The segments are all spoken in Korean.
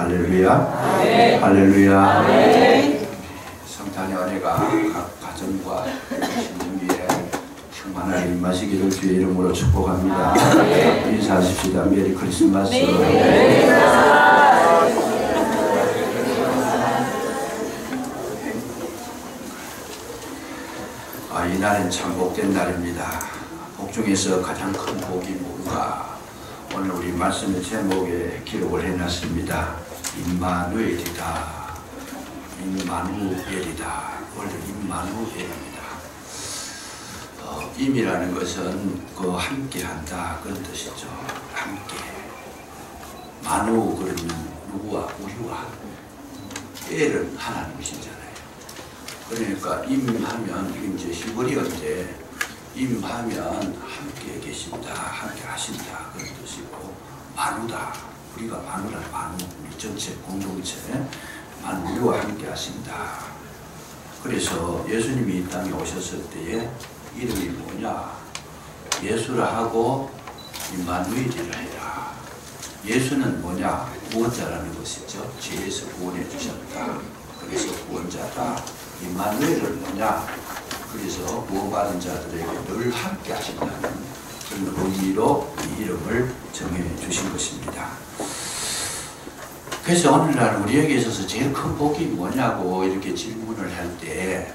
할렐루야. 네. 할렐루야. 네. 성탄의 은혜가 각 가정과 신령기에 충만하게 임하시기를 주의 이름으로 축복합니다. 네. 인사하십시다. 메리 크리스마스. 네. 이날은 참 복된 날입니다. 복 중에서 가장 큰 복이 뭔가? 오늘 우리 말씀의 제목에 기록을 해놨습니다. 임마누엘이다. 임마누엘이다. 원래 임마누엘입니다. 임이라는 것은 함께한다 그런 뜻이죠. 함께. 마누 그러면 누구와? 우리와. 엘은 하나님이시잖아요. 그러니까 임하면 이제 히브리어인데 임하면 함께 계신다, 함께 하신다 그런 뜻이고 마누다. 우리가 마누라 마누 우리 전체 공동체 우리와 함께 하신다. 그래서 예수님이 이 땅에 오셨을 때에 이름이 뭐냐? 예수라 하고 임마누엘이라 해라. 예수는 뭐냐? 구원자라는 것이죠. 죄에서 구원해 주셨다. 그래서 구원자다. 임마누엘은 뭐냐? 그래서 구원받은 자들에게 늘 함께 하신다는 그런 의미로 이 이름을 정해 주신 것입니다. 그래서 오늘날 우리에게 있어서 제일 큰 복이 뭐냐고 이렇게 질문을 할 때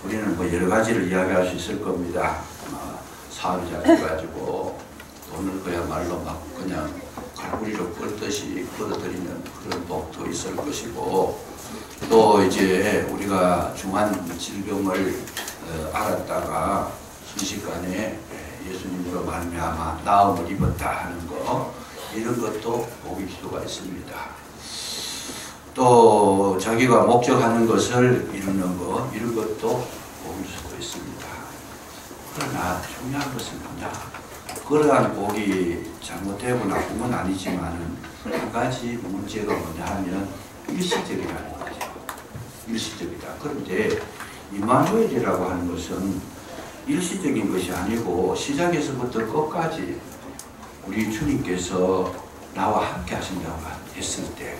우리는 뭐 여러 가지를 이야기할 수 있을 겁니다. 사업이 잡혀가지고 돈을 그야말로 막 그냥 갈고리로 끌듯이 끌어들이는 그런 복도 있을 것이고, 또 이제 우리가 중한 질병을 알았다가 순식간에 예수님으로 말미암아 나음을 입었다 하는 거, 이런 것도 복일 수가 있습니다. 또 자기가 목적하는 것을 이루는 거, 이런 것도 복일 수가 있습니다. 그러나 중요한 것은 뭐냐? 그러한 복이 잘못되고 나쁜 건 아니지만은 한 가지 문제가 뭐냐 하면 일시적이라는 거죠. 일시적이다. 그런데 임마누엘이라고 하는 것은 일시적인 것이 아니고 시작에서부터 끝까지 우리 주님께서 나와 함께 하신다고 했을 때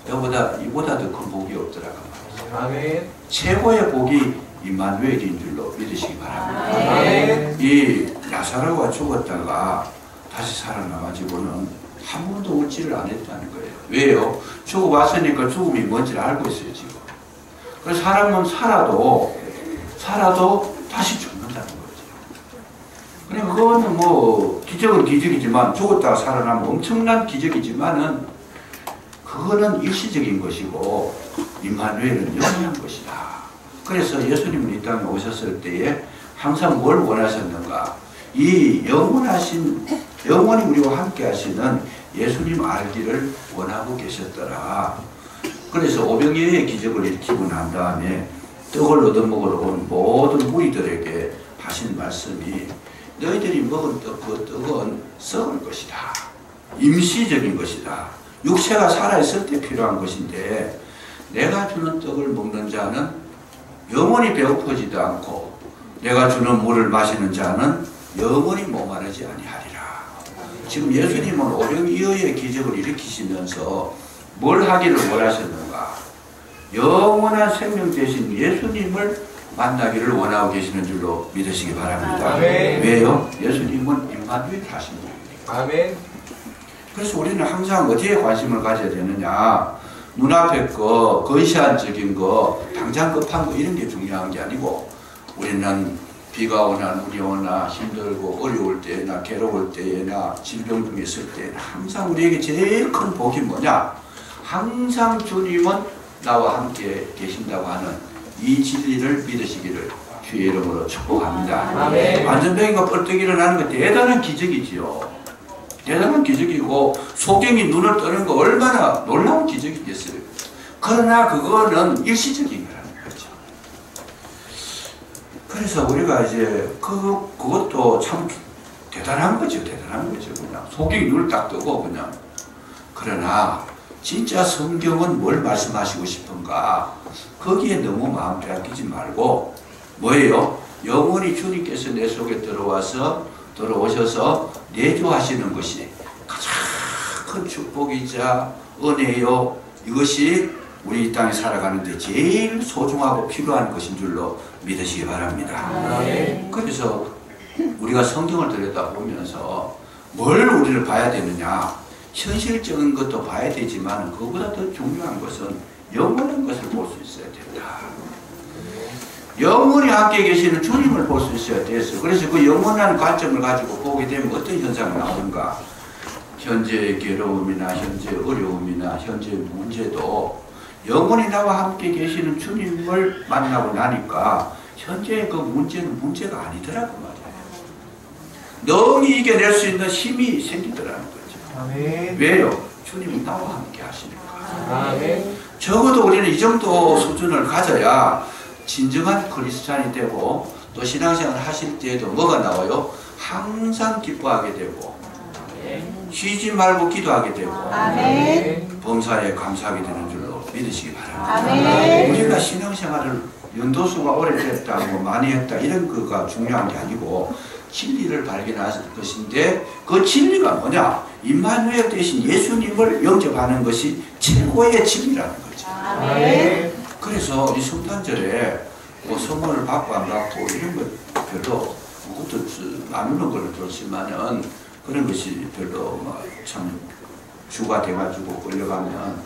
이보다 더 큰 복이 없더라고 말이죠. 아멘. 최고의 복이 임마누엘인 줄로 믿으시기 바랍니다. 아멘. 이 나사로가 죽었다가 다시 살아나가지고는 한 번도 울지를 안 했다는 거예요. 왜요? 죽어봤으니까 죽음이 뭔지를 알고 있어요 지금. 그래서 사람은 살아도 다시 죽는다는 거죠. 그러니까 그거는 뭐 기적은 기적이지만 죽었다가 살아나면 엄청난 기적이지만은 그거는 일시적인 것이고 임마누엘은 영원한 것이다. 그래서 예수님은 이 땅에 오셨을 때에 항상 뭘 원하셨는가? 이 영원히 우리와 함께 하시는 예수님 알기를 원하고 계셨더라. 그래서 오병이어의 기적을 일으키고 난 다음에 떡을 얻어먹으러 온 모든 무리들에게 하신 말씀이 너희들이 먹은 떡, 그 떡은 썩을 것이다. 임시적인 것이다. 육체가 살아있을 때 필요한 것인데 내가 주는 떡을 먹는 자는 영원히 배고프지도 않고 내가 주는 물을 마시는 자는 영원히 목마르지 아니하리라. 지금 예수님은 오병이어의 기적을 일으키시면서 뭘 하기를 원하셨는가? 영원한 생명 되신 예수님을 만나기를 원하고 계시는 줄로 믿으시기 바랍니다. 아멘. 왜요? 예수님은 임마누엘 하신 분이니까. 아멘. 그래서 우리는 항상 어디에 관심을 가져야 되느냐? 눈앞의 거, 건시안적인 거, 당장 급한 거 이런 게 중요한 게 아니고 우리는 비가 오나 눈이 오나 힘들고 어려울 때나 괴로울 때나 질병 중에 있을 때나 항상 우리에게 제일 큰 복이 뭐냐? 항상 주님은 나와 함께 계신다고 하는 이 진리를 믿으시기를 주의 이름으로 축복합니다. 아멘. 안전병이가 뻘떡 일어나는 건 대단한 기적이지요. 대단한 기적이고 소경이 눈을 뜨는 거 얼마나 놀라운 기적이겠어요. 그러나 그거는 일시적인 거라는 거죠. 그래서 우리가 이제 그것도 참 대단한 거죠. 대단한 거죠. 그냥 소경이 눈을 딱 뜨고 그냥. 그러나 진짜 성경은 뭘 말씀하시고 싶은가? 거기에 너무 마음 빼앗기지 말고 뭐예요? 영원히 주님께서 내 속에 들어오셔서 내주하시는 것이 가장 큰 축복이자 은혜요 이것이 우리 이 땅에 살아가는데 제일 소중하고 필요한 것인 줄로 믿으시기 바랍니다. 그래서 우리가 성경을 들여다보면서 뭘 우리를 봐야 되느냐, 현실적인 것도 봐야 되지만 그보다 더 중요한 것은 영원한 것을 볼 수 있어야 된다. 영원히 함께 계시는 주님을 볼 수 있어야 돼서, 그래서 그 영원한 관점을 가지고 보게 되면 어떤 현상이 나오는가. 현재의 괴로움이나 현재 어려움이나 현재 문제도 영원히 나와 함께 계시는 주님을 만나고 나니까 현재의 그 문제는 문제가 아니더라고 말이에요. 너무 이겨낼 수 있는 힘이 생기더라는 거죠. 아멘. 왜요? 주님은 나와 함께 하시니까. 아멘. 적어도 우리는 이 정도 수준을 가져야 진정한 크리스찬이 되고, 또 신앙생활 하실 때에도 뭐가 나와요? 항상 기뻐하게 되고, 쉬지 말고 기도하게 되고, 아멘. 범사에 감사하게 되는 줄로 믿으시기 바랍니다. 아멘. 우리가 신앙생활을 연도수가 오래됐다, 뭐 많이 했다, 이런 거가 중요한 게 아니고 진리를 발견할 것인데, 그 진리가 뭐냐? 임마누엘 대신 예수님을 영접하는 것이 최고의 진리라는 거죠. 아멘. 그래서 이 성탄절에 뭐 선물을 받고 안 받고 이런 것 별로, 그것도 나누는 걸로 들었지만은 그런 것이 별로 참 주가 돼가지고 끌려가면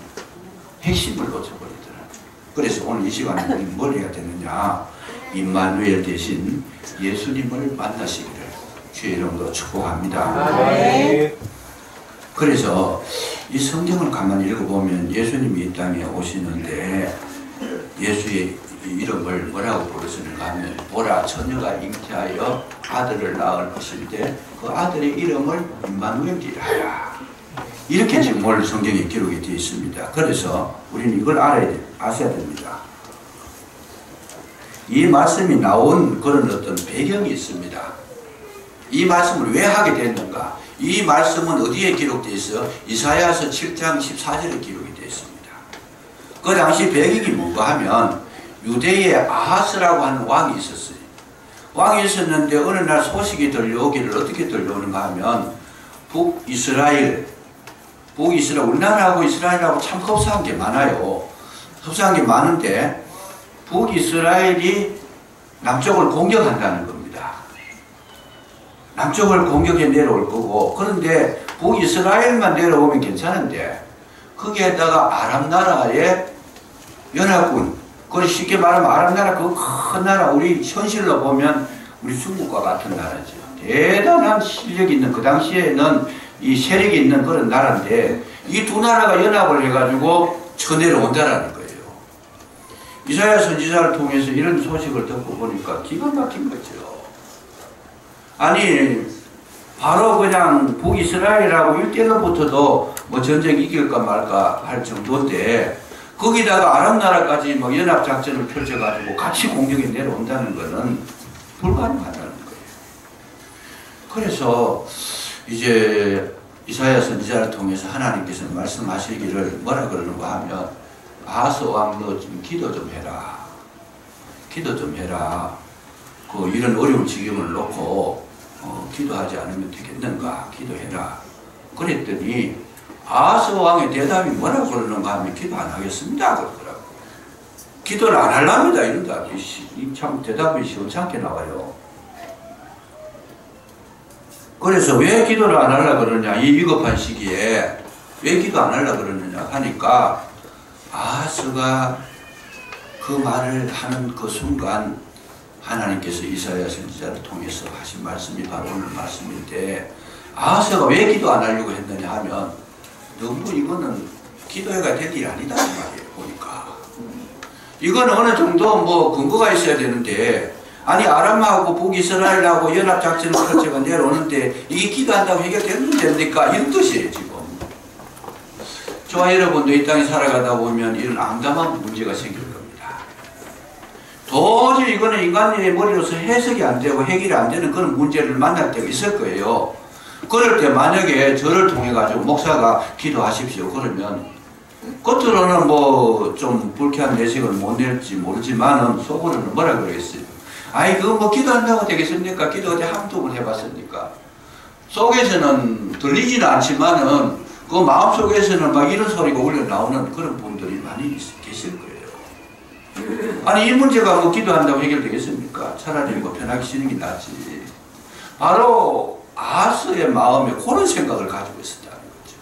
핵심을 놓쳐버리더라고요. 그래서 오늘 이 시간에 우리 뭘 해야 되느냐? 임마누엘 대신 예수님을 만나시기를 주의 이름으로 축복합니다. 아멘. 그래서 이 성경을 가만히 읽어보면 예수님이 이 땅에 오시는데 예수의 이름을 뭐라고 부르시는가 하면, 보라 처녀가 잉태하여 아들을 낳을 것인데 그 아들의 이름을 임마누엘이라 하라. 이렇게 지금 오늘 성경에 기록이 되어 있습니다. 그래서 우리는 이걸 아셔야 됩니다. 이 말씀이 나온 그런 어떤 배경이 있습니다. 이 말씀을 왜 하게 됐는가? 이 말씀은 어디에 기록되어 있어요? 이사야서 7장 14절에 기록이 되어 있습니다. 그 당시 배경이 뭔가 하면 유대에 아하스라고 하는 왕이 있었어요. 왕이 있었는데 어느 날 소식이 들려오기를 어떻게 들려오는가 하면 북이스라엘, 우리나라하고 이스라엘하고 참 흡사한 게 많아요. 흡사한 게 많은데 북이스라엘이 남쪽을 공격한다는 겁니다. 남쪽을 공격해 내려올 거고, 그런데 북이스라엘만 내려오면 괜찮은데 거기에다가 아람 나라의 연합군, 그걸 쉽게 말하면 아람 나라 그 큰 나라, 우리 현실로 보면 우리 중국과 같은 나라죠. 대단한 실력이 있는, 그 당시에는 이 세력이 있는 그런 나라인데 이 두 나라가 연합을 해가지고 쳐내려온다라는 거예요. 이사야 선지자를 통해서 이런 소식을 듣고 보니까 기가 막힌 거죠. 아니 바로 그냥 북이스라엘하고 1대1부터도 뭐 전쟁 이길까 말까 할 정도인데 거기다가 아랍 나라까지 뭐 연합작전을 펼쳐가지고 같이 공격에 내려온다는 것은 불가능하다는 거예요. 그래서 이제 이사야 선지자를 통해서 하나님께서 말씀하시기를 뭐라 그러는가 하면, 아하스 왕 너 좀 기도 좀 해라. 기도 좀 해라. 그 이런 어려운 지경을 놓고 기도하지 않으면 되겠는가? 기도해라. 그랬더니 아하스 왕의 대답이 뭐라고 그러는가 하면, 기도 안 하겠습니다 그러더라고. 기도를 안 하랍니다 이런다. 참 대답이 시원찮게 나와요. 그래서 왜 기도를 안 하려고 그러냐, 이 위급한 시기에 왜 기도 안 하려고 그러느냐 하니까, 아하스가 그 말을 하는 그 순간 하나님께서 이사야 선지자를 통해서 하신 말씀이 바로 오늘 말씀인데, 아하스가 왜 기도 안 하려고 했느냐 하면, 너무 이거는 기도해가 될 일이 아니다 이 말이에요. 보니까 이건 어느 정도 뭐 근거가 있어야 되는데, 아니 아람하고 북이스라엘하고 연합작전을 펼쳐가 내려오는데 이게 기도한다고 해결되는 됩니까? 이런 뜻이에요 지금. 저와 여러분도 이 땅에 살아가다 보면 이런 암담한 문제가 생길 겁니다. 도저히 이거는 인간의 머리로서 해석이 안 되고 해결이 안 되는 그런 문제를 만날 때가 있을 거예요. 그럴 때 만약에 저를 통해 가지고 목사가 기도하십시오 그러면 겉으로는 뭐 좀 불쾌한 내색을 못 낼지 모르지만은 속으로는 뭐라 그러겠어요? 아이 그거 뭐 기도한다고 되겠습니까? 기도 어디 한두 번 해봤습니까? 속에서는 들리지는 않지만은 그 마음속에서는 막 이런 소리가 울려 나오는 그런 분들이 많이 계실 거예요. 아니 이 문제가 뭐 기도한다고 해결되겠습니까? 차라리 뭐 편하게 쉬는 게 낫지. 바로 아하스의 마음에 그런 생각을 가지고 있었다는 거죠.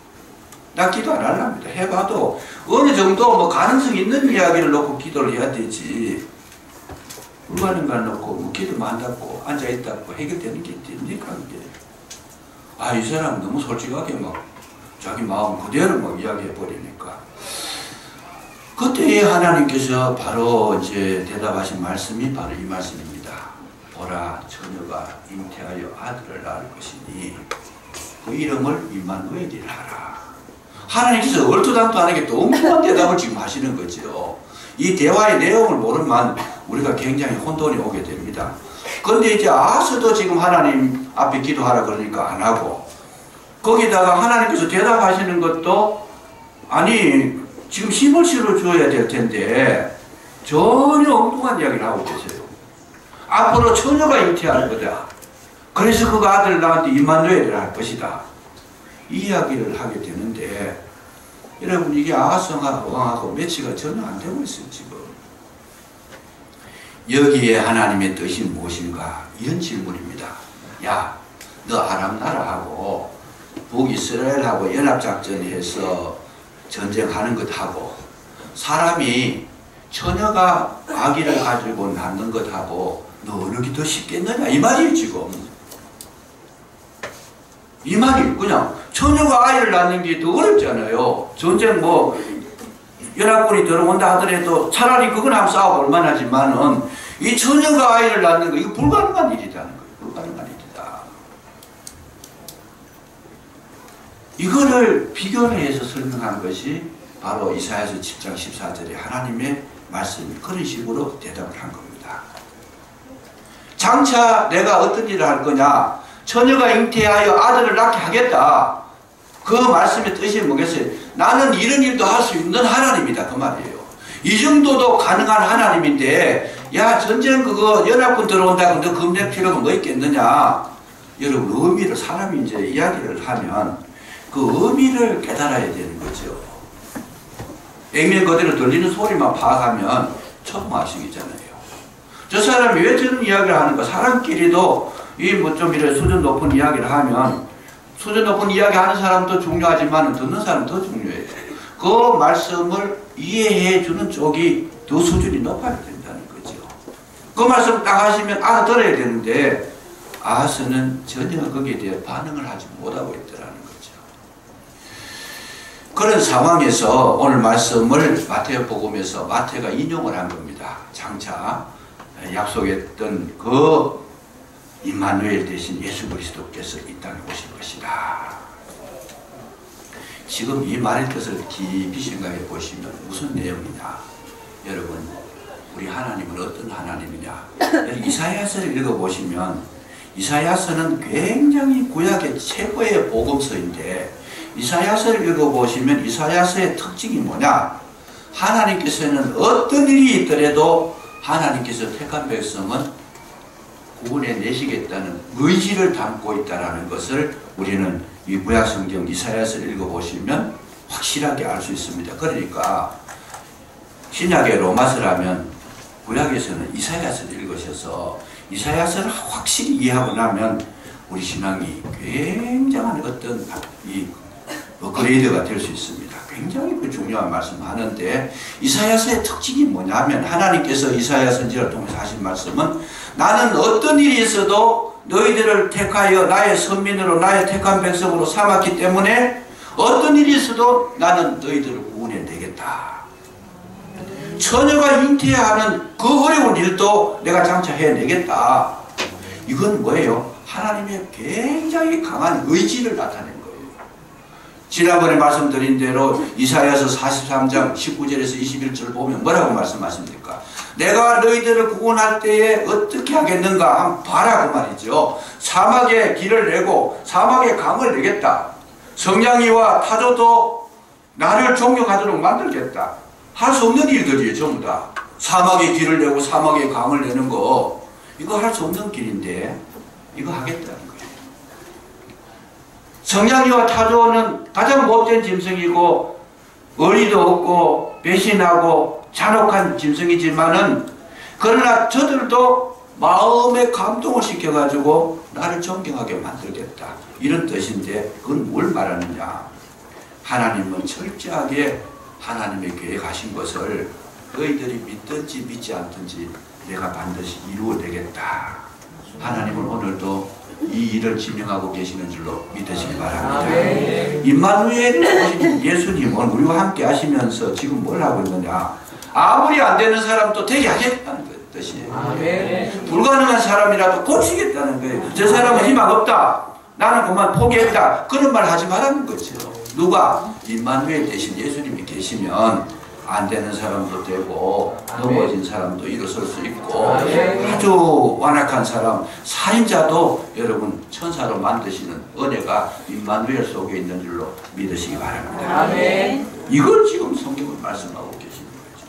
나 기도 안 하랍니다. 해봐도 어느 정도 뭐 가능성 있는 이야기를 놓고 기도를 해야 되지. 불가능한 놓고 뭐 기도만 한다고 앉아있다고 해결되는 게 됩니까? 아, 이 사람 너무 솔직하게 막 자기 마음 그대로 막 이야기해 버리니까. 그때 하나님께서 바로 이제 대답하신 말씀이 바로 이 말씀입니다. 보라, 처녀가 잉태하여 아들을 낳을 것이니 그 이름을 임마누엘이라 하라. 하나님께서 얼토당토 안 하게 또 엉뚱한 대답을 지금 하시는 거죠. 이 대화의 내용을 모르면 우리가 굉장히 혼돈이 오게 됩니다. 그런데 이제 아하스도 지금 하나님 앞에 기도하라 그러니까 안 하고, 거기다가 하나님께서 대답하시는 것도 아니 지금 힘을 실어줘야 될 텐데 전혀 엉뚱한 이야기를 하고 계세요. 앞으로 처녀가 잉태할 거다. 그래서 그 아들 나한테 임마누엘이라 할 것이다. 이 이야기를 하게 되는데, 여러분 이게 아하스하고 매치가 전혀 안 되고 있어요. 지금 여기에 하나님의 뜻이 무엇인가, 이런 질문입니다. 야, 너 아람 나라하고 북이스라엘하고 연합작전해서 전쟁하는 것하고, 사람이 처녀가 아기를 가지고 낳는 것하고 너 어느 게 더 쉽겠느냐, 이 말이에요. 지금 이 말이 그냥 처녀가 아이를 낳는 게 더 어렵잖아요. 전쟁 뭐 연합군이 들어온다 하더라도 차라리 그건 한번 싸워볼 만하지만은 이 처녀가 아이를 낳는 거 이거 불가능한 일이라는 거예요. 불가능한 일이다. 이거를 비교를 해서 설명한 것이 바로 이사야서 10장 14절에 하나님의 말씀이 그런 식으로 대답을 한 겁니다. 장차 내가 어떤 일을 할 거냐, 처녀가 잉태하여 아들을 낳게 하겠다. 그 말씀의 뜻이 뭐겠어요? 나는 이런 일도 할 수 있는 하나님이다, 그 말이에요. 이 정도도 가능한 하나님인데, 야 전쟁 그거 연합군 들어온다고 너 겁낼 필요가 뭐 있겠느냐. 여러분 의미를, 사람이 이제 이야기를 하면 그 의미를 깨달아야 되는 거죠. 액면 그대로 들리는 소리만 파악하면 초등학생이잖아요. 저 사람이 왜 저런 이야기를 하는가. 사람끼리도 이 뭐 좀 이래 수준 높은 이야기를 하면 수준 높은 이야기 하는 사람도 중요하지만 듣는 사람은 더 중요해요. 그 말씀을 이해해 주는 쪽이 더 수준이 높아야 된다는 거죠. 그 말씀 딱 하시면 알아들어야 되는데 아하스는 전혀 거기에 대해 반응을 하지 못하고 있더라는 거죠. 그런 상황에서 오늘 말씀을 마태복음에서 마태가 인용을 한 겁니다. 장차 약속했던 그 임마누엘 대신 예수 그리스도께서 이 땅에 오실 것이다. 지금 이 말의 뜻을 깊이 생각해 보시면 무슨 내용이냐. 여러분 우리 하나님은 어떤 하나님이냐. 이사야서를 읽어보시면 이사야서는 굉장히 구약의 최고의 복음서인데, 이사야서를 읽어보시면 이사야서의 특징이 뭐냐. 하나님께서는 어떤 일이 있더라도 하나님께서 택한 백성은 구원해 내시겠다는 의지를 담고 있다는 것을 우리는 이 구약성경 이사야서를 읽어보시면 확실하게 알 수 있습니다. 그러니까 신약의 로마서라면 구약에서는 이사야서를 읽으셔서 이사야서를 확실히 이해하고 나면 우리 신앙이 굉장한 어떤 이 업그레이드가 될 수 있습니다. 굉장히 그 중요한 말씀을 하는데, 이사야서의 특징이 뭐냐면 하나님께서 이사야 선지자를 통해서 하신 말씀은 나는 어떤 일이 있어도 너희들을 택하여 나의 선민으로 나의 택한 백성으로 삼았기 때문에 어떤 일이 있어도 나는 너희들을 구원해 내겠다. 처녀가 잉태하는 그 어려운 일도 내가 장차 해내겠다. 이건 뭐예요? 하나님의 굉장히 강한 의지를 나타낸 거예요. 지난번에 말씀드린 대로 이사야서 43장 19절에서 21절 보면 뭐라고 말씀하십니까? 내가 너희들을 구원할 때에 어떻게 하겠는가 한번 봐라 그 말이죠. 사막에 길을 내고 사막에 강을 내겠다. 성냥이와 타조도 나를 존경하도록 만들겠다. 할 수 없는 일들이에요. 전부 다. 사막에 길을 내고 사막에 강을 내는 거, 이거 할 수 없는 길인데 이거 하겠다는 거예요. 정량이와 타조는 가장 못된 짐승이고 의리도 없고 배신하고 잔혹한 짐승이지만은 그러나 저들도 마음에 감동을 시켜가지고 나를 존경하게 만들겠다 이런 뜻인데 그건 뭘 말하느냐. 하나님은 철저하게 하나님의 계획하신 것을 너희들이 믿든지 믿지 않든지 내가 반드시 이루어내겠다. 하나님은 오늘도 이 일을 진행하고 계시는 줄로 믿으시기 바랍니다. 임마누엘 오신 예수님은 우리와 함께 하시면서 지금 뭘 하고 있느냐. 아무리 안 되는 사람도 되게 하겠다는 뜻이에요. 불가능한 사람이라도 고치겠다는 거예요. 저 사람은 희망 없다. 나는 그만 포기했다. 그런 말 하지 말라는 거죠. 누가? 임마누엘 대신 예수님이 계시면 안 되는 사람도 되고 넘어진 사람도 일어설 수 있고 아주 완악한 사람, 살인자도 여러분 천사로 만드시는 은혜가 임마누엘 속에 있는 줄로 믿으시기 바랍니다. 이걸 지금 성경은 말씀하고 계시는 거죠.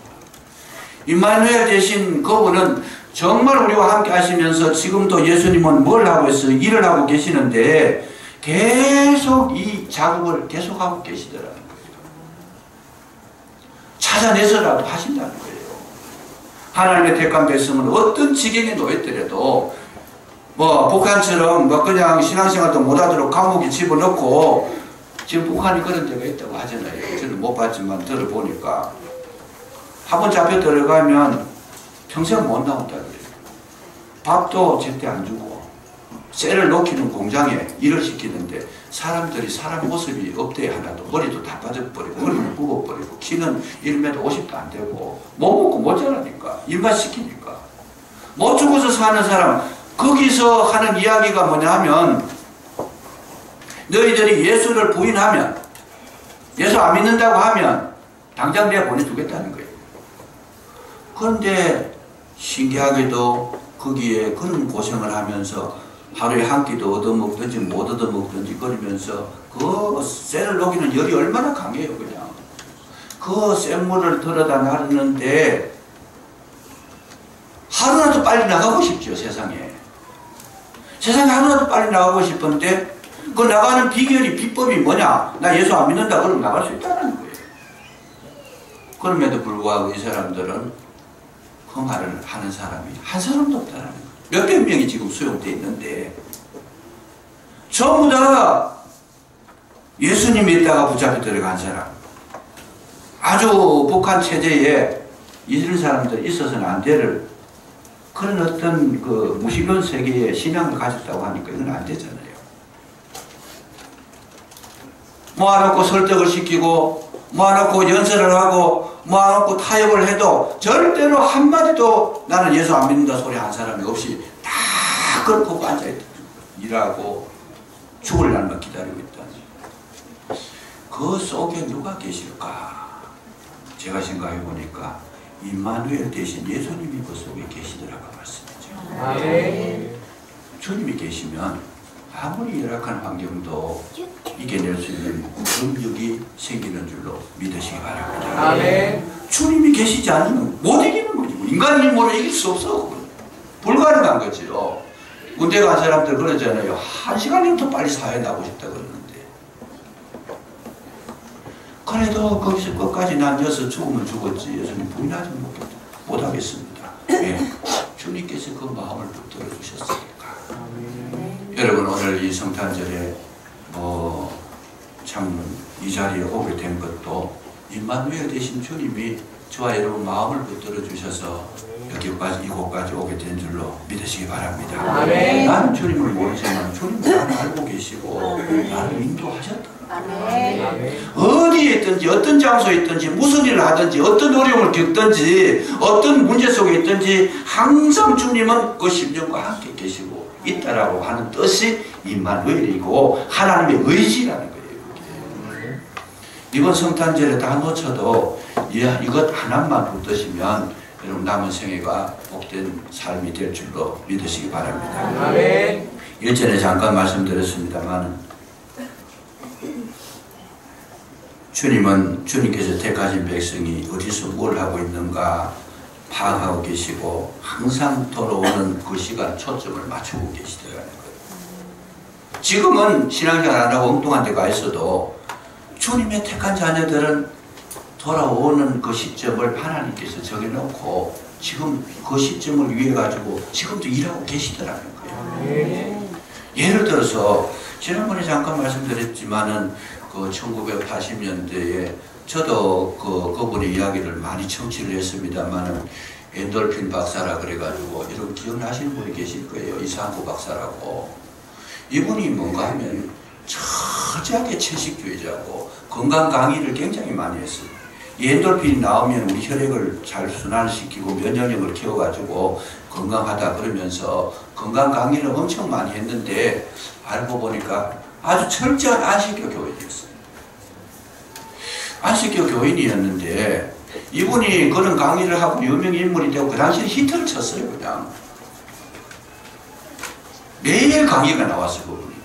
임마누엘 대신 그분은 정말 우리와 함께 하시면서 지금도 예수님은 뭘 하고 있어요? 일을 하고 계시는데 계속 이 작업을 계속하고 계시더라고요. 찾아내서라도 하신다는 거예요. 하나님의 택한 백성은 어떤 지경에 놓였더라도 뭐 북한처럼 뭐 그냥 신앙생활도 못하도록 감옥에 집어넣고 지금 북한이 그런 데가 있다고 하잖아요. 저는 못 봤지만 들어보니까 한 번 잡혀 들어가면 평생 못 나온다 그래요. 밥도 제때 안 주고 쇠를 녹이는 공장에 일을 시키는데 사람들이 사람 모습이 없대. 하나도 머리도 다 빠져버리고 머리는 굽어버리고 키는 1m 50도 안 되고 못 먹고 못 자라니까 일만 시키니까 못 죽어서 사는 사람. 거기서 하는 이야기가 뭐냐 하면 너희들이 예수를 부인하면 예수 안 믿는다고 하면 당장 내가 보내주겠다는 거예요. 그런데 신기하게도 거기에 그런 고생을 하면서 하루에 한 끼도 얻어먹든지 못 얻어먹든지 그러면서 그 쇠를 녹이는 열이 얼마나 강해요. 그냥 그 쇠물을 들어다 놨는데 하루라도 빨리 나가고 싶죠. 세상에 하루라도 빨리 나가고 싶은데 그 나가는 비법이 뭐냐. 나 예수 안 믿는다 그러면 나갈 수 있다는 거예요. 그럼에도 불구하고 이 사람들은 그 말을 하는 사람이 한 사람도 없다는 거예요. 몇백 명이 지금 수용되어 있는데 전부 다 예수님 믿다가 붙잡혀 들어간 사람, 아주 북한 체제에 이런 사람들이 있어서는 안 될 그런 어떤 그 무신론 세계의 신앙을 가졌다고 하니까 이건 안 되잖아요. 모아놓고 설득을 시키고 모아놓고 연설을 하고 모아놓고 타협을 해도 절대로 한마디도 나는 예수 안 믿는다 소리 한 사람이 없이 다 그렇고 앉아있다. 일하고 죽을 날만 기다리고 있다. 그 속에 누가 계실까? 제가 생각해 보니까 임마누엘 대신 예수님이 그 속에 계시더라고 말씀이죠. 주님이 계시면 아무리 열악한 환경도 이겨낼 수 있는 능력이 생기는 줄로 믿으시기 바랍니다. 주님이 계시지 않으면 못 이기는 거죠. 인간 힘으로 이길 수 없어. 불가능한 거죠. 군대 간 사람들 그러잖아요. 1시간이면 더 빨리 사회 나오고 싶다 그러는데 그래도 거기서 끝까지 난 여기서 죽으면 죽었지 예수님 부인하지 못하겠습니다. 예. 주님께서 그 마음을 붙들어 주셨으니까. 여러분 오늘 이 성탄절에 참 이 자리에 오게 된 것도 임마누엘 되신 주님이 저와 여러분 마음을 붙들어 주셔서 여기까지 이곳까지 오게 된 줄로 믿으시기 바랍니다. 나는 주님을 모르지만 주님은 나를 알고 계시고 나를 인도하셨다. 어디에 있든지 어떤 장소에 있든지 무슨 일을 하든지 어떤 어려움을 겪든지 어떤 문제 속에 있든지 항상 주님은 그 심령과 함께 계시고 있다라고 하는 뜻이 임마누엘이고 하나님의 의지라는 거예요. 이번 성탄절에 다 놓쳐도 이것 하나만 붙드시면 여러분 남은 생애가 복된 삶이 될 줄로 믿으시기 바랍니다. 일전에 잠깐 말씀드렸습니다만 주님께서 택하신 백성이 어디서 뭘 하고 있는가 파악하고 계시고 항상 돌아오는 그 시간 초점을 맞추고 계시더라는 거예요. 지금은 신앙생활 안 하고 엉뚱한 데 가 있어도 주님의 택한 자녀들은 돌아오는 그 시점을 하나님께서 정해놓고 지금 그 시점을 위해 가지고 지금도 일하고 계시더라는 거예요. 예를 들어서 지난번에 잠깐 말씀드렸지만은 그 1980년대에 저도 그분의 이야기를 많이 청취를 했습니다만은 엔돌핀 박사라 그래가지고 이런 기억나시는 분이 계실 거예요. 이상구 박사라고. 이분이 뭔가 하면 철저하게 채식주의자고 건강 강의를 굉장히 많이 했어요. 이 엔돌핀이 나오면 우리 혈액을 잘 순환시키고 면역력을 키워가지고 건강하다 그러면서 건강 강의를 엄청 많이 했는데 알고 보니까 아주 철저한 안식교 교인이었어요. 안식교 교인이었는데 이분이 그런 강의를 하고 유명인물이 되고 그 당시에 히트를 쳤어요. 그냥 매일 강의가 나왔어요. 그분이.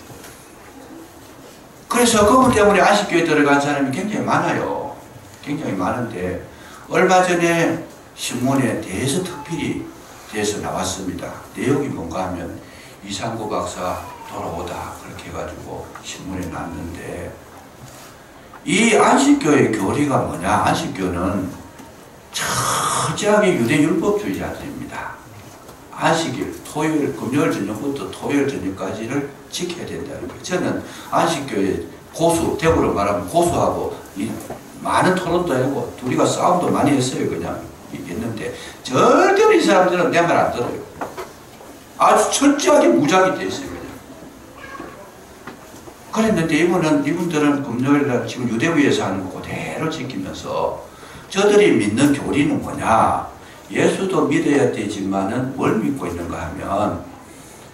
그래서 그분 때문에 안식교에 들어간 사람이 굉장히 많아요. 굉장히 많은데 얼마 전에 신문에 대해서 특필이 돼서 나왔습니다. 내용이 뭔가 하면 이상구 박사 돌아오다 그렇게 해가지고 신문에 났는데 이 안식교의 교리가 뭐냐. 안식교는 철저하게 유대 율법주의자들입니다. 안식일, 토요일, 금요일 저녁부터 토요일 저녁까지를 지켜야 된다는 거예요. 저는 안식교의 고수, 대구로 말하면 고수하고 많은 토론도 하고 우리가 싸움도 많이 했어요. 그냥 했는데 절대로 이 사람들은 내 말 안 들어요. 아주 철저하게 무작위 돼 있어요. 그냥. 그랬는데 이분들은 금요일날 지금 유대부에서 하는 거 그대로 지키면서 저들이 믿는 교리는 뭐냐. 예수도 믿어야 되지만은 뭘 믿고 있는가 하면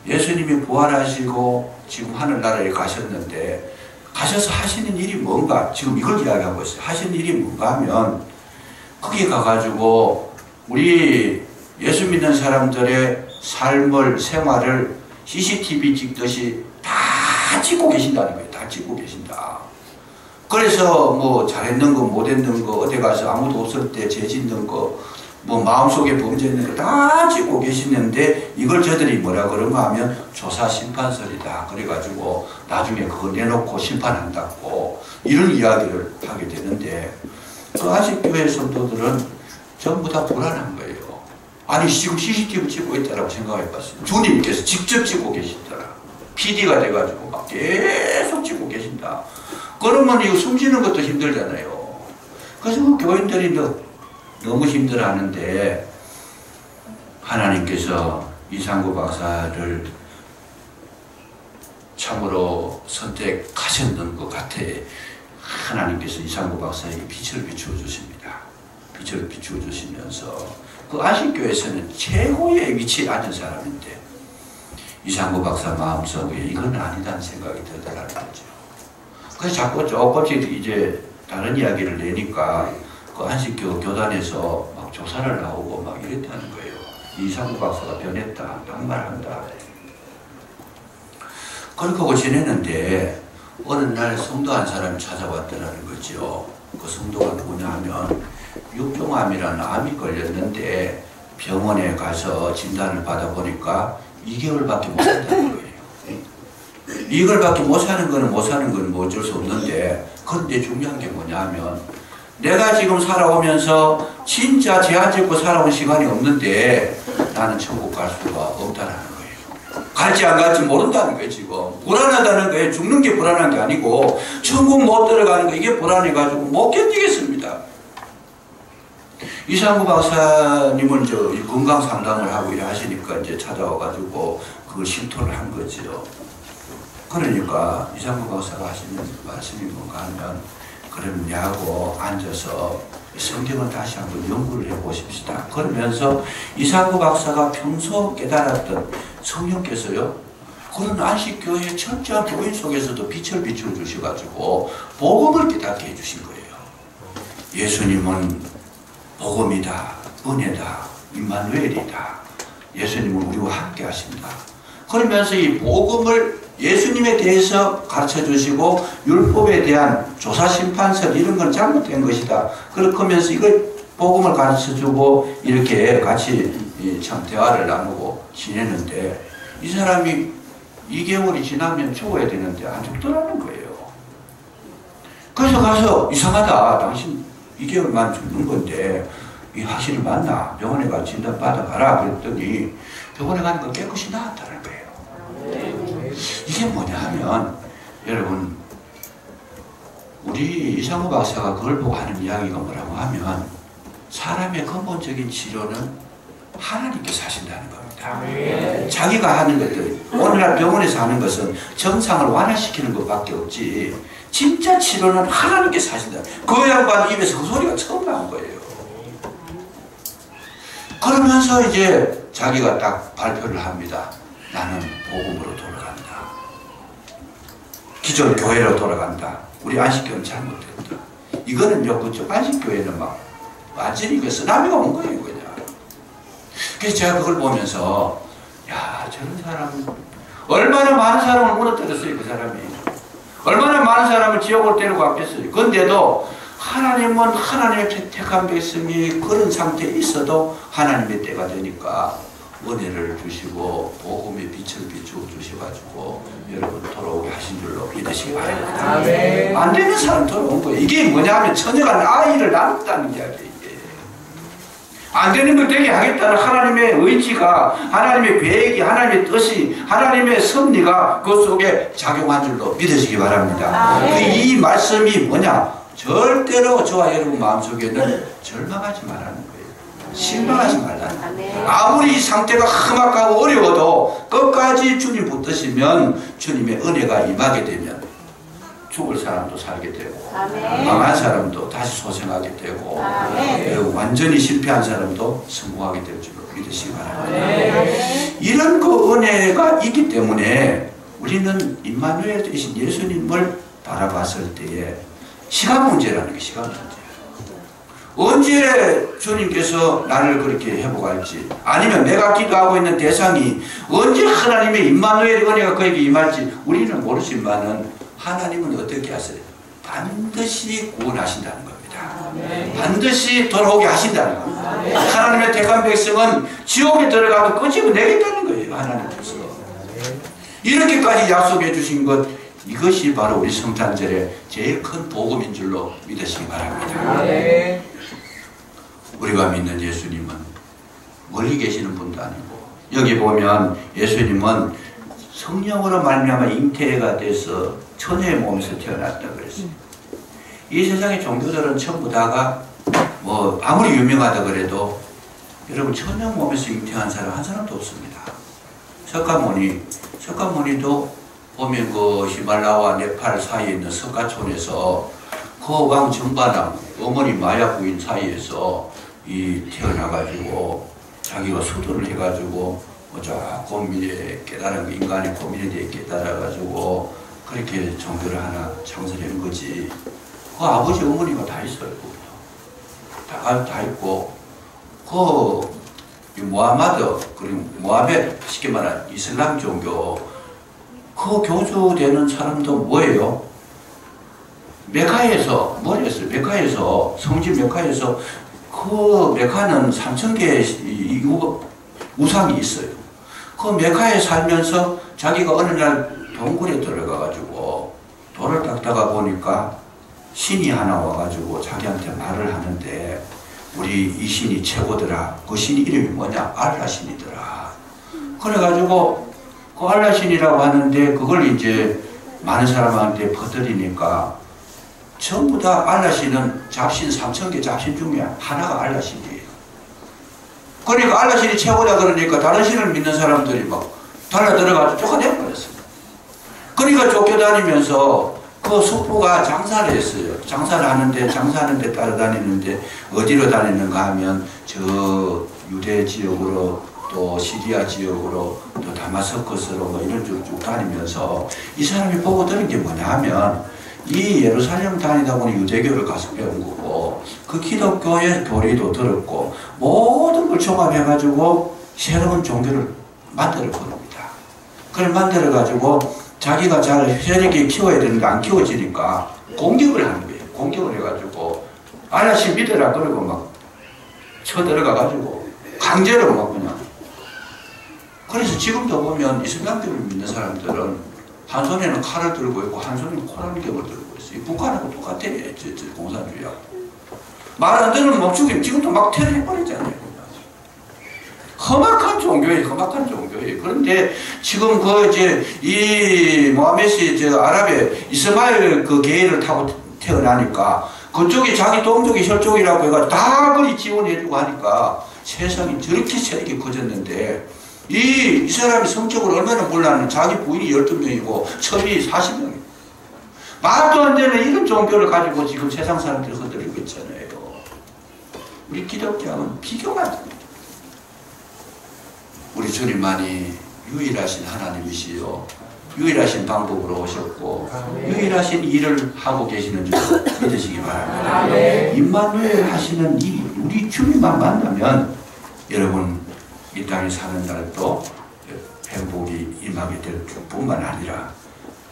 예수님이 부활하시고 지금 하늘나라에 가셨는데 가셔서 하시는 일이 뭔가 지금 이걸 이야기하고 있어요. 하시는 일이 뭔가 하면 거기 가가지고 우리 예수 믿는 사람들의 삶을 생활을 CCTV 찍듯이 다 찍고 계신다는 거예요. 다 찍고 계신다. 그래서 뭐 잘했는 거 못했는 거 어디 가서 아무도 없을 때 죄 짓는 거 뭐 마음속에 범죄했는 거 다 찍고 계시는데 이걸 저들이 뭐라 그런가 하면 조사 심판설이다. 그래가지고 나중에 그거 내놓고 심판한다고 이런 이야기를 하게 되는데 그 안식교회 성도들은 전부 다 불안한 거예요. 아니 지금 CCTV 찍고 있다라고 생각해봤어요. 주님께서 직접 찍고 계시더라. PD가 돼가지고 막 계속 찍고 계신다. 그러면 이거 숨쉬는 것도 힘들잖아요. 그래서 그 교인들이 너무 힘들어하는데 하나님께서 이상구 박사를 참으로 선택하셨는 것 같아. 하나님께서 이상구 박사에게 빛을 비추어 주십니다. 빛을 비추어 주시면서 그 안식교에서는 최고의 위치에 앉은 사람인데 이상구 박사 마음속에 이건 아니다는 생각이 들더라는 거죠. 그래서 자꾸 조금씩 이제 다른 이야기를 내니까 그 안식교 교단에서 막 조사를 나오고 막 이랬다는 거예요. 이상구 박사가 변했다, 반말한다. 그렇게 하고 지내는데 어느 날 성도 한 사람이 찾아왔더라는 거죠. 그 성도가 누구냐 하면 육종암이라는 암이 걸렸는데 병원에 가서 진단을 받아보니까 2개월밖에 못 산다는 거예요. 2개월밖에 못 사는 거는 뭐 어쩔 수 없는데 그런데 중요한 게 뭐냐 하면 내가 지금 살아오면서 진짜 죄안 짓고 살아온 시간이 없는데 나는 천국 갈 수가 없다는 거예요. 갈지 안 갈지 모른다는 거예요. 지금 불안하다는 거예요. 죽는 게 불안한 게 아니고 천국 못 들어가는 거 이게 불안해가지고 못 견디겠습니다. 이상구 박사님은 저 건강 상담을 하고 하시니까 이제 찾아와가지고 그걸 실토를 한 거죠. 그러니까 이상구 박사가 하시는 말씀이 뭔가 하면 그럼 야고 앉아서 성경을 다시 한번 연구를 해보십시다. 그러면서 이상구 박사가 평소 깨달았던 성령께서요 그런 안식교회 철저한 교인 속에서도 빛을 비추어 주셔가지고 복음을 깨닫게 해주신 거예요. 예수님은 복음이다, 은혜다, 임마누엘이다. 예수님은 우리와 함께 하신다. 그러면서 이 복음을 예수님에 대해서 가르쳐 주시고 율법에 대한 조사 심판설 이런 건 잘못된 것이다. 그렇게 하면서 이걸 복음을 가르쳐 주고 이렇게 같이 참 대화를 나누고 지내는데 이 사람이 2개월이 지나면 죽어야 되는데 안 죽더라는 거예요. 그래서 가서 이상하다. 당신 2개월만 죽는 건데 이 확실히 맞나? 병원에 가 진단 받아봐라. 그랬더니 병원에 가는 건 깨끗이 나았다는 거예요. 이게 뭐냐 하면 여러분 우리 이상우 박사가 그걸 보고 하는 이야기가 뭐라고 하면 사람의 근본적인 치료는 하나님께서 하신다는 겁니다. 자기가 하는 것들 오늘날 병원에서 하는 것은 정상을 완화시키는 것밖에 없지 진짜 치료는 하나님께서 하신다. 그 양반 입에서 그 소리가 처음 나온 거예요. 그러면서 이제 자기가 딱 발표를 합니다. 나는 복음으로 돌아간다. 기존 교회로 돌아간다. 우리 안식교는 잘못됐다. 이거는요, 그쪽 안식교회는 막 완전히 그 쓰나미가 온 거예요, 그냥. 그래서 제가 그걸 보면서, 야, 저런 사람, 얼마나 많은 사람을 무너뜨렸어요, 그 사람이. 얼마나 많은 사람을 지옥으로 데리고 왔겠어요. 그런데도 하나님은 하나님의 택한 백성이 그런 상태에 있어도 하나님의 때가 되니까 은혜를 주시고 복음의 빛을 비추어 주셔가지고 여러분 돌아오게 하신 줄로 믿으시기 바랍니다. 안 되는 사람 돌아온 거예요. 이게 뭐냐면 처녀가 아이를 낳는다는 이야기예요. 안 되는 걸 되게 하겠다는 하나님의 의지가, 하나님의 계획이, 하나님의 뜻이, 하나님의 섭리가 그 속에 작용한 줄로 믿으시기 바랍니다. 이 말씀이 뭐냐? 절대로 저와 여러분 마음속에는 절망하지 말라는 거예요. 실망하지 말라는 거예요. 아무리 이 상태가 험악하고 어려워도 끝까지 주님 붙드시면 주님의 은혜가 임하게 되면 죽을 사람도 살게 되고 망한 사람도 다시 소생하게 되고 완전히 실패한 사람도 성공하게 될 줄로 믿으시기 바랍니다. 이런 그 은혜가 있기 때문에 우리는 임마누엘 되신 예수님을 바라봤을 때에 시간 문제라는 게 시간 문제예요. 언제 주님께서 나를 그렇게 회복할지, 아니면 내가 기도하고 있는 대상이 언제 하나님의 임마누엘 은혜가 그에게 임할지 우리는 모르지만은 하나님은 어떻게 하세요? 반드시 구원하신다는 겁니다. 반드시 돌아오게 하신다는 겁니다. 하나님의 택한 백성은 지옥에 들어가도 끄집어내겠다는 거예요. 하나님께서 이렇게까지 약속해 주신 것, 이것이 바로 우리 성탄절의 제일 큰 복음인 줄로 믿으시기 바랍니다. 우리가 믿는 예수님은 멀리 계시는 분도 아니고, 여기 보면 예수님은 성령으로 말미암아 잉태가 돼서 처녀의 몸에서 태어났다 그랬어요. 이 세상의 종교들은 전부 다가 뭐 아무리 유명하다 그래도 여러분 처녀 몸에서 잉태한 사람 한 사람도 없습니다. 석가모니도 보면 그 히말라야와 네팔 사이에 있는 석가촌에서 그 왕 정반왕 어머니 마야 부인 사이에서 태어나가지고 자기가 수도를 해가지고 조금 이제 깨달은 인간의 고민에 대해 깨달아가지고 그렇게 종교를 하나 창설한 거지. 그 아버지 어머니가 다 있어요. 다 있고 그 무하마드 그리고 무하벳 쉽게 말하는 이슬람 종교 그 교주되는 사람도 뭐예요? 메카에서 뭘 했어요? 메카에서 성지 메카에서 그 메카는 3000개의 우상이 있어요. 그 메카에 살면서 자기가 어느 날 동굴에 들어가가지고 돌을 닦다가 보니까 신이 하나 와가지고 자기한테 말을 하는데 우리 이 신이 최고더라. 그 신 이름이 뭐냐? 알라 신이더라. 그래가지고 그 알라 신이라고 하는데 그걸 이제 많은 사람한테 퍼뜨리니까 전부 다 알라 신은 잡신 3000개 잡신 중에 하나가 알라 신이에요. 그러니까 알라 신이 최고다 그러니까 다른 신을 믿는 사람들이 막 달라들어가지고 쫓아내버렸어요. 그러니까 쫓겨다니면서 그 숙부가 장사를 했어요. 장사하는데 따라다니는데 어디로 다니는가 하면 저 유대 지역으로 또 시리아 지역으로 또 다마스커스로 뭐 이런 쪽 쭉 다니면서 이 사람이 보고 들은 게 뭐냐 하면 이 예루살렘 다니다 보니 유대교를 가서 배운 거고 그 기독교의 교리도 들었고 모든 걸 종합해가지고 새로운 종교를 만들어 버립니다. 그걸 만들어가지고 자기가 잘 세력에 키워야 되는 게 안 키워지니까 공격을 하는 거예요. 공격을 해가지고 알라신 믿으라 그러고 막 쳐들어가가지고 강제로 막 그냥 그래서 지금도 보면 이슬람교를 믿는 사람들은 한 손에는 칼을 들고 있고 한 손에는 코란경을 들고 있어요. 북한하고 똑같아. 저 공산주의하고. 말 안 듣는 목축임 지금도 막 테러해버리잖아요. 험악한 종교예요. 험악한 종교예요. 그런데 지금 이 모하메시 아랍의 이스마일 그 계를 타고 태어나니까 그쪽이 자기 동족이 혈족이라고 해가지고 다 그리 지원해주고 하니까 세상이 저렇게 세력이 커졌는데 이 사람이 성적으로 얼마나 몰랐는 자기 부인이 12명이고 첩이 40명이고 말도 안 되는 이런 종교를 가지고 지금 세상 사람들이 흔들리고 있잖아요. 우리 기독교는 비교가 안 됩니다. 우리 주님만이 유일하신 하나님이시요 유일하신 방법으로 오셨고 유일하신 일을 하고 계시는 줄 믿으시기 바랍니다. 임마누엘 하시는 이 우리 주님만 만나면 여러분 이 땅에 사는 날도 행복이 임하게 될 뿐만 아니라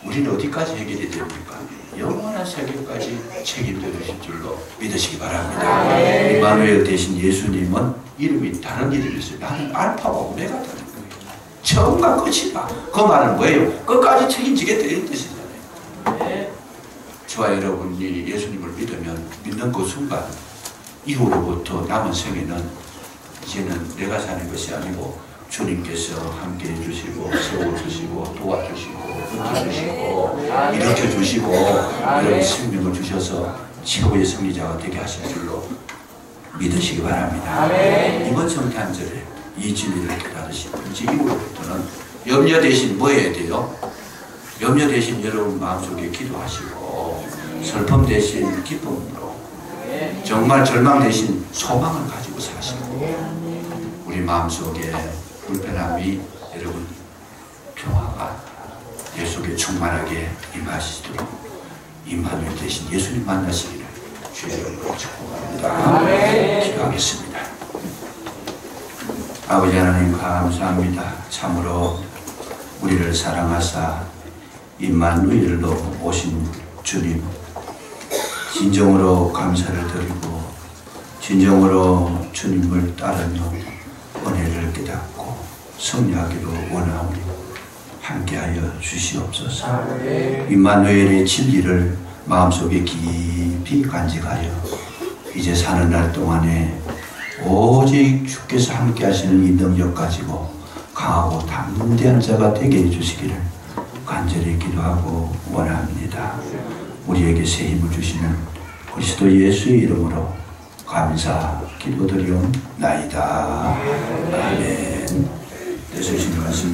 우리는 어디까지 해결이 됩니까? 영원한 세계까지 책임져 주실 줄로 믿으시기 바랍니다. 임마누엘 대신 예수님은 이름이 다른 이름이 있어요. 나는 알파와 오메가다는 거예요. 처음과 끝이다. 그 말은 뭐예요? 끝까지 책임지겠다 이런 뜻이잖아요. 저와 여러분이 예수님을 믿는 그 순간 이후로부터 남은 생에는 이제는 내가 사는 것이 아니고 주님께서 함께 해주시고 세워주시고 도와주시고 붙여주시고 일으켜주시고 이런 생명을 주셔서 최고의 승리자가 되게 하실 줄로 믿으시기 바랍니다. 이번 성탄절에 이 진리를 깨달으시고 이제 이후로부터는 염려 대신 뭐 해야 돼요? 염려 대신 여러분 마음속에 기도하시고 슬픔 대신 기쁨으로 정말 절망 대신 소망을 가지고 사시고 우리 마음속에 불편함이 여러분 평화가 예수께 충만하게 임하시도록 임마누엘 대신 예수님 만나시기를 주의 이름으로 축복합니다. 기도하겠습니다. 아버지 하나님 감사합니다. 참으로 우리를 사랑하사 임마누엘로 오신 주님 진정으로 감사를 드리고 진정으로 주님을 따르며 은혜를 깨닫고 승리하기로 원하오니 함께하여 주시옵소서. 임마누엘의 진리를 마음속에 깊이 간직하여 이제 사는 날 동안에 오직 주께서 함께 하시는 이 능력 가지고 강하고 담대한 자가 되게 해주시기를 간절히 기도하고 원합니다. 우리에게 새 힘을 주시는 그리스도 예수의 이름으로 감사 기도드리옵나이다. 아멘. 되시는 말씀